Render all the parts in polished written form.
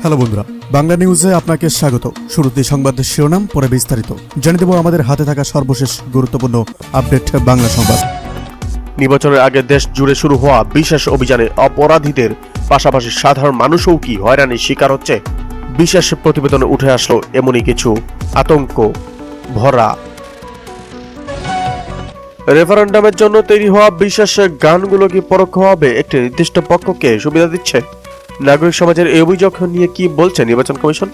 Hello বন্ধুরা, বাংলা নিউজে আপনাকে স্বাগত। শুরুতে সংবাদের শিরোনাম, পরে বিস্তারিত জানিয়ে দেব আমাদের হাতে থাকা সর্বশেষ গুরুত্বপূর্ণ আপডেট বাংলা সংবাদ। নির্বাচনের আগে দেশ জুড়ে শুরু হওয়া বিশেষ অভিযানে অপরাধীদের পাশাপাশি সাধারণ মানুষও কি হয়রানির শিকার হচ্ছে? বিশেষ প্রতিবেদনে উঠে আসলো এমনই কিছু আতঙ্ক ভরা। রেফারেন্ডামের জন্য তৈরি হওয়া বিশেষ গানগুলো কি পরোক্ষভাবে একটি নির্দিষ্ট পক্ষকে সুবিধা দিচ্ছে? নাগরিক সমাজের এই অভিযোগ নিয়ে কি বলছে নির্বাচন কমিশন?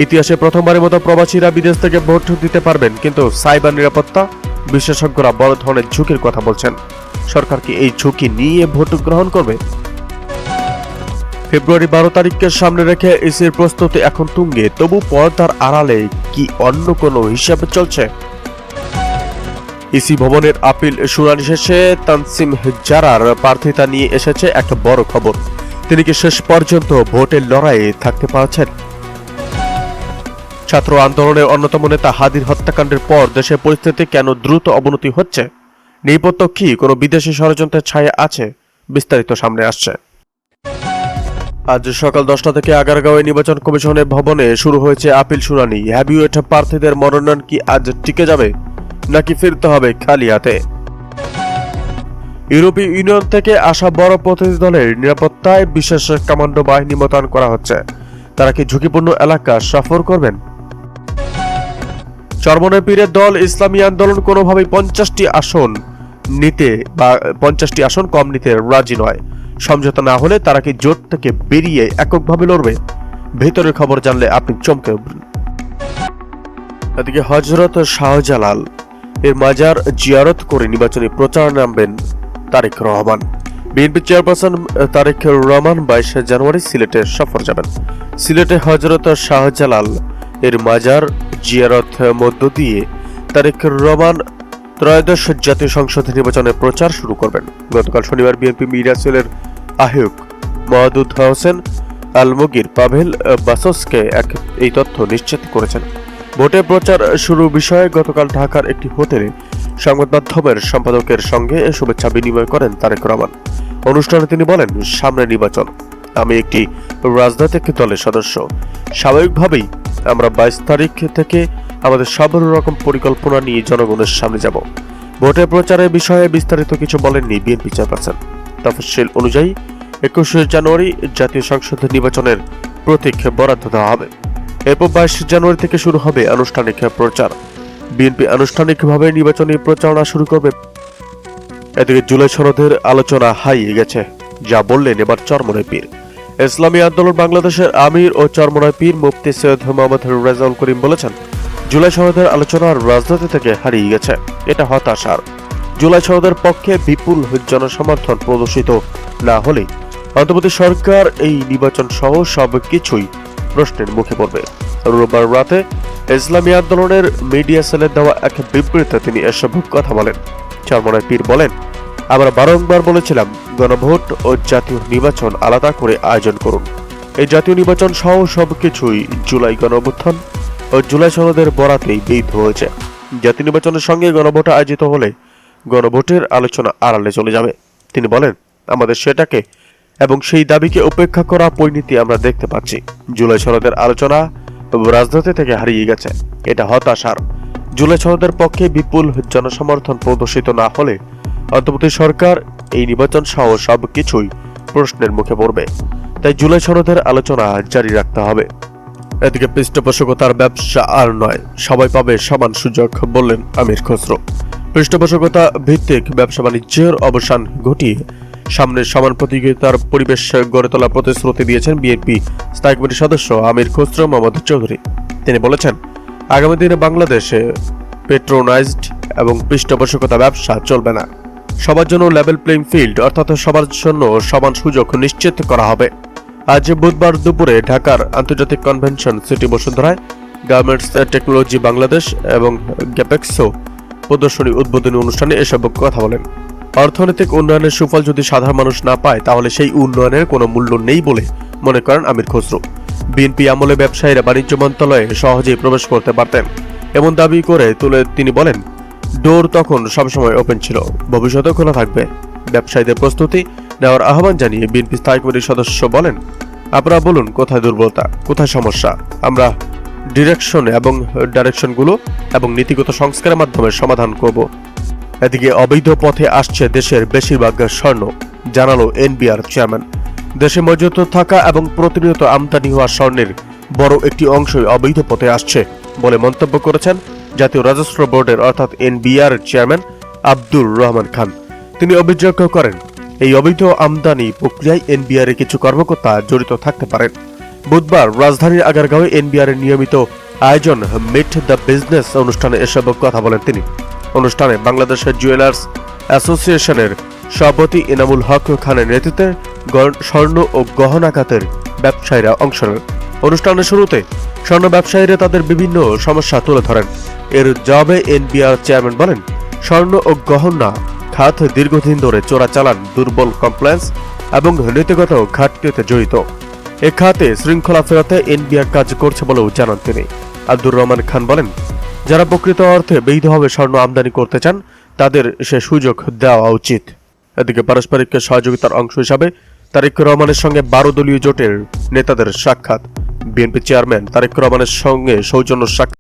ইতিহাসে প্রথমবারের মতো প্রবাসীরা বিদেশ থেকে ভোট দিতে পারবেন, কিন্তু সাইবার নিরাপত্তা বিশেষজ্ঞরা বড় ধরনের ঝুঁকির কথা বলছেন। সরকার কি এই ঝুঁকি নিয়ে ভোট গ্রহণ করবে? ফেব্রুয়ারি 12 তারিখকে সামনে রেখে ইসির প্রস্তুতি এখন তুঙ্গে, তবু পর্দার আড়ালে কি অন্য কোনো হিসাবে চলছে? ইসি ভবনের আপিল শুনানি শেষে তানসিম জারার প্রার্থিতা নিয়ে এসেছে একটা বড় খবর। তিনি কি শেষ পর্যন্ত ভোটের লড়াইয়ে থাকতে পারছেন? ছাত্র আন্দোলনের অন্যতম নেতা হাদির হত্যাকাণ্ডের পর দেশের পরিস্থিতি কেন দ্রুত অবনতি হচ্ছে? নেপথ্য কি কোনো বিদেশি ষড়যন্ত্রের ছায়া আছে? বিস্তারিত সামনে আসছে। আজ সকাল 10টা থেকে আগারগাঁওয়ে নির্বাচন কমিশনের ভবনে শুরু হয়েছে আপিল শুনানি। হ্যাভিওয়েট প্রার্থীদের মনোনয়ন কি আজ টিকে যাবে, নাকি ফিরতে হবে খালি হাতে? ইউরোপীয় ইউনিয়ন থেকে আসা বড় প্রতিনিধি দলের নিরাপত্তায় বিশেষ কমান্ডো বাহিনী মোতায়েন করা হচ্ছে। তারা কি ঝুঁকিপূর্ণ এলাকা সফর করবেন? চরমনাই পীরের দল ইসলামী আন্দোলন কোনোভাবেই 50টি আসন নিতে বা 50টি আসন কম নিতে রাজি নয়। সমঝোতা না হলে তারা কি জোট থেকে বেরিয়ে এককভাবে লড়বে? ভেতরের খবর জানলে আপনি চমকে উঠবেন। এদিকে হযরত শাহজালাল এর মাজার জিয়ারত করে নির্বাচনী প্রচার নামবেন তারেক রহমান। বিএনপি চেয়ারপারসন তারেক রহমান 22 জানুয়ারি সিলেটে সফর যাবেন। সিলেটে হযরত শাহজালাল এর মাজার জিয়ারত মধ্য দিয়ে তারেক রহমান ত্রয়োদশ জাতীয় সংসদ নির্বাচনের প্রচার শুরু করবেন। গতকাল শনিবার বিএনপি মিডিয়া সেলের আহ্বায়ক মাহমুদ হোসেন আলমগীর পাভেল বাসসকে এই তথ্য নিশ্চিত করেছেন। ভোটের প্রচার শুরু বিষয়ে গতকাল ঢাকার একটি হোটেলে সংবাদ মাধ্যমের সম্পাদকের সঙ্গে শুভেচ্ছা বিনিময় করেন তারেক রহমান। অনুষ্ঠানে তিনি বলেন, সামনে নির্বাচন, আমি একটি রাজনৈতিক দলের সদস্য। স্বাভাবিকভাবেই আমরা 22 তারিখ থেকে আমাদের সব রকম পরিকল্পনা নিয়ে জনগণের সামনে যাব। ভোটের প্রচারের বিষয়ে বিস্তারিত কিছু বলেননি বিএনপি চেয়ারপারসন। তফসিল অনুযায়ী 21 জানুয়ারি জাতীয় সংসদ নির্বাচনের প্রতীক বরাদ্দ দেওয়া হবে। এরপর 22 জানুয়ারি থেকে শুরু হবে আনুষ্ঠানিক প্রচার। বিএনপি আনুষ্ঠানিকভাবে নির্বাচনী প্রচারণা শুরু করবে। এদিকে জুলাই সনদের আলোচনা হারিয়ে গেছে, যা বললেন এবার চরমনাই পীর। ইসলামী আন্দোলন বাংলাদেশের আমির ও চরমনাই পীর মুফতি সৈয়দ মোহাম্মদ রেজাউল করিম বলেছেন, জুলাই সনদের আলোচনার রাজনীতি থেকে হারিয়ে গেছে, এটা হতাশার। জুলাই সনদের পক্ষে বিপুল জনসমর্থন প্রদর্শিত না হলে অন্তর্বর্তী সরকার এই নির্বাচন সহ সবকিছুই প্রশ্নের মুখে পড়বে। রোববার রাতে ইসলামী আন্দোলনের মিডিয়া সেলের দেওয়া এক বিবৃতিতে তিনি এসব কথা বলেন। চরমনাই পীর বলেন, আমরা বারংবার বলেছিলাম গণভোট ও জাতীয় নির্বাচন আলাদা করে আয়োজন করুন। এই জাতীয় নির্বাচন সহ সবকিছুই জুলাই গণঅভ্যুত্থান ও জুলাই সনদের বরাতেই বৈধ হয়েছে। জাতীয় নির্বাচনের সঙ্গে গণভোট আয়োজিত হলে গণভোটের আলোচনা আড়ালে চলে যাবে। তিনি বলেন, আমাদের সেটাকে এবং সেই দাবিকে উপেক্ষা করা পরিণতি আমরা দেখতে পাচ্ছি। জুলাই সনদের আলোচনা রাজনীতি থেকে হারিয়ে গেছে, এটা হতাশার। জুলাই সনদের পক্ষে বিপুল জনসমর্থন প্রদর্শিত না হলে অন্তর্বর্তী সরকার এই নির্বাচন সহ সবকিছুই প্রশ্নের মুখে পড়বে। তাই জুলাই সনদের আলোচনা জারি রাখতে হবে। এদিকে পৃষ্ঠপোষকতার ব্যবসা আর নয়, সবাই পাবে সমান সুযোগ, বললেন আমির খসরু। পৃষ্ঠপোষকতা ভিত্তিক ব্যবসা বাণিজ্যের অবসান ঘটিয়ে সামনে সমান প্রতিযোগিতার পরিবেশ গড়ে তোলার প্রতিশ্রুতি দিয়েছেন বিএনপি স্থায়ী কমিটির সদস্য আমির খসরু মোহাম্মদ চৌধুরী। তিনি বলেছেন, আগামী দিনে বাংলাদেশে পেট্রোনাইজড এবং পৃষ্ঠপোষকতা ব্যবসা চলবে না। সবার জন্য লেভেল প্লেইং ফিল্ড, অর্থাৎ সবার জন্য সমান সুযোগ নিশ্চিত করা হবে। আজ বুধবার দুপুরে ঢাকার আন্তর্জাতিক কনভেনশন সিটি বসুন্ধরায় গার্মেন্টস টেকনোলজি বাংলাদেশ এবং গ্যাপেক্সো প্রদর্শনী উদ্বোধনী অনুষ্ঠানে এসব কথা বলেন। অর্থনৈতিক উন্নয়নের সুফল যদি সাধারণ মানুষ না পায়, তাহলে সেই উন্নয়নের কোনো মূল্য নেই বলে মনে করেন আমির খসরু। বিএনপি আমলে ব্যবসায়ীরা বাণিজ্য মন্ত্রণালয়ে সহজেই প্রবেশ করতে পারতেন, এমন দাবি করে তুলে তিনি বলেন, ডোর তখন সবসময় ওপেন ছিল, ভবিষ্যতেও খোলা থাকবে। ব্যবসায়ীদের প্রস্তুতি নেওয়ার আহ্বান জানিয়ে বিএনপি স্থায়ী কমিটির সদস্য বলেন, আপনারা বলুন কোথায় দুর্বলতা, কোথায় সমস্যা। আমরা ডাইরেকশনগুলো এবং নীতিগত সংস্কারের মাধ্যমে সমাধান করব। এদিকে অবৈধ পথে আসছে দেশের বেশিরভাগ স্বর্ণ, জানালো এনবিআর চেয়ারম্যান। দেশে মজুত থাকা এবং প্রতিনিয়ত আমদানি হওয়া স্বর্ণের বড় একটি অংশই অবৈধ পথে আসছে বলে মন্তব্য করেছেন জাতীয় রাজস্ব বোর্ডের অর্থাৎ এনবিআর চেয়ারম্যান আব্দুর রহমান খান। তিনি অভিযোগ করেন, এই অবৈধ আমদানি প্রক্রিয়ায় এনবিআর এর কিছু কর্মকর্তা জড়িত থাকতে পারেন। বুধবার রাজধানীর আগারগাঁওয়ে এনবিআর এর নিয়মিত আয়োজন মিট দ্য বিজনেস অনুষ্ঠানে এসব কথা বলেন তিনি। অনুষ্ঠানে বাংলাদেশের জুয়েলার্স অ্যাসোসিয়েশনের সভাপতি এনামুল হক খানের নেতৃত্বে স্বর্ণ ও গহনা খাতের ব্যবসায়ীরা অংশ নেন। অনুষ্ঠানের শুরুতে স্বর্ণ ব্যবসায়ীরা তাদের বিভিন্ন সমস্যা তুলে ধরেন। এর জবাবে এনবিআর চেয়ারম্যান বলেন, স্বর্ণ ও গহনা খাত দীর্ঘদিন ধরে চোরাচালান, দুর্বল কমপ্লায়েন্স এবং নীতিগত ঘাটতিতে জড়িত। এ খাতে শৃঙ্খলা ফেরাতে এনবিআর কাজ করছে বলেও জানান তিনি। আব্দুর রহমান খান বলেন, যারা প্রকৃত অর্থে বৈধভাবে স্বর্ণ আমদানি করতে চান তাদের সে সুযোগ দেওয়া উচিত। এদিকে পারস্পরিক সহযোগিতার অংশ হিসাবে তারেক রহমানের সঙ্গে 12 দলীয় জোটের নেতাদের সাক্ষাৎ। বিএনপি চেয়ারম্যান তারেক রহমানের সঙ্গে সৌজন্য সাক্ষাৎ